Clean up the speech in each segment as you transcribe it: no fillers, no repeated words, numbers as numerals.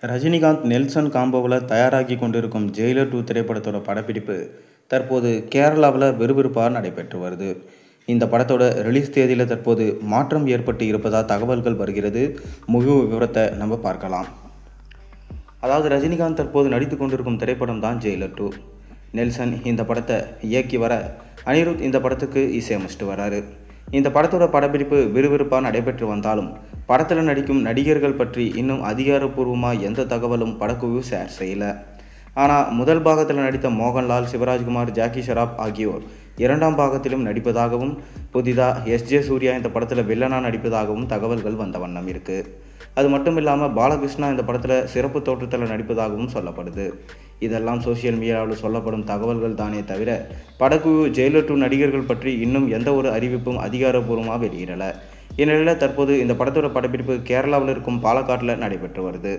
Rajinikanth Nelson காம்போவில் தயாராகி கொண்டிருக்கும் Jailer 2 திரைப்படத்தோட படப்பிடிப்பு தற்போது கேரளாவில் விறுவிறுப்பாக நடைபெற்று வருது. இந்த படத்தோட ரிலீஸ் தேதியில் தற்போது மாற்றம் ஏற்பட்டு இருப்பதாக தகவல்கள் வருகிறது. முழு விவரத்தை நம்ம பார்க்கலாம். அதாவது ரஜினிகாந்த் தற்போது நடித்து கொண்டிருக்கும் திரைப்படம் தான் ஜெயிலர் 2. நெல்சன் இந்த படத்தை இயக்கி வர, அனிருத் இந்த படத்துக்கு இசையமைச்சிட்டு வராரு. இந்த படத்தோட படப்பிடிப்பு விறுவிறுப்பாக நடைபெற்று வந்தாலும் படத்தில் நடிக்கும் நடிகர்கள் பற்றி இன்னும் அதிகாரப்பூர்வமாக எந்த தகவலும் படக்குழு ஷேர் செய்யலை. ஆனால் முதல் பாகத்தில் நடித்த மோகன்லால், சிவராஜ்குமார், ஜாக்கி ஷெராப் ஆகியோர் இரண்டாம் பாகத்திலும் நடிப்பதாகவும், புதிதாக எஸ்.ஜே. சூர்யா இந்த படத்தில் வில்லனாக நடிப்பதாகவும் தகவல்கள் வந்த வண்ணம் இருக்குது. அது மட்டும் இல்லாமல் பாலகிருஷ்ணா இந்த படத்தில் சிறப்பு தோற்றத்தில் நடிப்பதாகவும் சொல்லப்படுது. இதெல்லாம் சோசியல் மீடியாவில் சொல்லப்படும் தகவல்கள் தானே தவிர படக்குழு ஜெயிலர் 2 நடிகர்கள் பற்றி இன்னும் எந்த ஒரு அறிவிப்பும் அதிகாரப்பூர்வமாக வெளியிடலை. இந்நிலையில் தற்போது இந்த படத்தோட படப்பிடிப்பு கேரளாவில் இருக்கும் பாலக்காட்டில் நடைபெற்று வருது.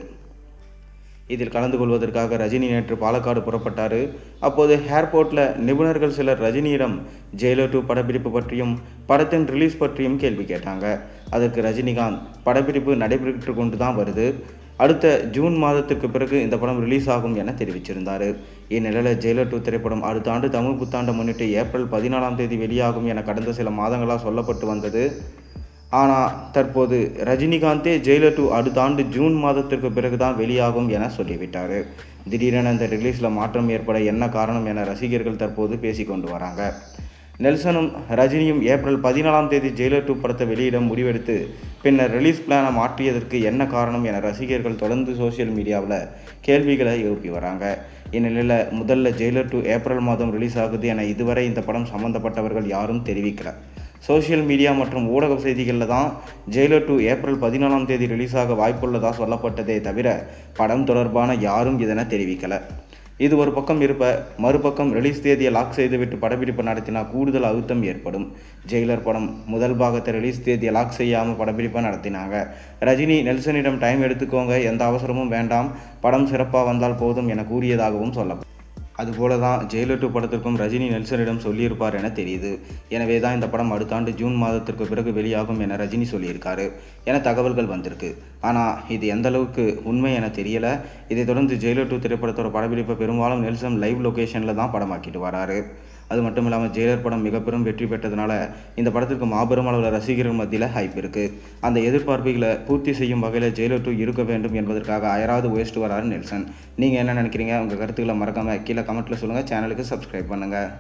இதில் கலந்து கொள்வதற்காக ரஜினி நேற்று பாலக்காடு புறப்பட்டார். அப்போது ஏர்போர்ட்டில் நிபுணர்கள் சிலர் ரஜினியிடம் ஜெயிலர் 2 படப்பிடிப்பு பற்றியும் படத்தின் ரிலீஸ் பற்றியும் கேள்வி கேட்டாங்க. அதற்கு ரஜினிகாந்த், படப்பிடிப்பு நடைபெற்று கொண்டு தான் வருது, அடுத்த ஜூன் மாதத்திற்கு பிறகு இந்த படம் ரிலீஸ் ஆகும் என தெரிவிச்சிருந்தார். இந்நிலையில் ஜெயிலர் 2 திரைப்படம் அடுத்த ஆண்டு தமிழ் புத்தாண்டை முன்னிட்டு ஏப்ரல் 14 வெளியாகும் என கடந்த சில மாதங்களாக சொல்லப்பட்டு வந்தது. ஆனால் தற்போது ரஜினிகாந்தே ஜெயிலர் 2 அடுத்த ஆண்டு ஜூன் மாதத்திற்கு பிறகு தான் வெளியாகும் என சொல்லிவிட்டார். திடீரென இந்த ரிலீஸில் மாற்றம் ஏற்பட என்ன காரணம் என ரசிகர்கள் தற்போது பேசிக்கொண்டு வராங்க. நெல்சனும் ரஜினியும் ஏப்ரல் 14 ஜெயிலர் 2 படத்தை வெளியிட முடிவெடுத்து பின்னர் ரிலீஸ் பிளானை மாற்றியதற்கு என்ன காரணம் என ரசிகர்கள் தொடர்ந்து சோசியல் மீடியாவில் கேள்விகளை எழுப்பி வராங்க. இந்நிலையில் முதல்ல ஜெயிலர் 2 ஏப்ரல் மாதம் ரிலீஸ் ஆகுது என இதுவரை இந்த படம் சம்பந்தப்பட்டவர்கள் யாரும் தெரிவிக்கல. சோசியல் மீடியா மற்றும் ஊடக செய்திகளில் தான் ஜெயிலர் 2 ஏப்ரல் 14 ரிலீஸ் ஆக வாய்ப்புள்ளதாக சொல்லப்பட்டதே தவிர படம் தொடர்பான யாரும் இதனை தெரிவிக்கலை. இது ஒரு பக்கம் இருப்ப, மறுபக்கம் ரிலீஸ் தேதியை லாக் செய்துவிட்டு படப்பிடிப்பு நடத்தினால் கூடுதல் அழுத்தம் ஏற்படும். ஜெயிலர் படம் முதல் பாகத்தை ரிலீஸ் தேதியை லாக் செய்யாமல் படப்பிடிப்பை நடத்தினாங்க. ரஜினி நெல்சனிடம் டைம் எடுத்துக்கோங்க, எந்த அவசரமும் வேண்டாம், படம் சிறப்பாக வந்தால் போதும் என கூறியதாகவும் சொல்லப்படும். அதுபோல தான் ஜெயிலர் 2 படத்திற்கும் ரஜினி நெல்சனிடம் சொல்லியிருப்பார் என தெரியுது. எனவே தான் இந்த படம் அடுத்த ஆண்டு ஜூன் மாதத்திற்கு பிறகு வெளியாகும் என ரஜினி சொல்லியிருக்காரு என தகவல்கள் வந்திருக்கு. ஆனால் இது எந்த அளவுக்கு உண்மை என தெரியலை. இதைத் தொடர்ந்து ஜெயிலர் 2 திரைப்படத்தோட படப்பிடிப்பை பெரும்பாலும் நெல்சன் லைவ் லொகேஷனில் தான் படமாக்கிட்டு வராரு. அது மட்டும் இல்லாமல் ஜெயிலர் படம் மிக பெரும் வெற்றி பெற்றதுனால இந்த படத்திற்கு மாபெரும் அளவில் ரசிகர்கள் மத்தியில் ஹைப் இருக்குது. அந்த எதிர்பார்ப்புகளை பூர்த்தி செய்யும் வகையில் ஜெயிலர் 2 இருக்க வேண்டும் என்பதற்காக அயராது உயர்ச்சிட்டு வராரு நெல்சன். நீங்கள் என்ன நினைக்கிறீங்க? உங்கள் கருத்துக்களை மறக்காமல் கீழே கமெண்ட்டில் சொல்லுங்கள். சேனலுக்கு சப்ஸ்கிரைப் பண்ணுங்கள்.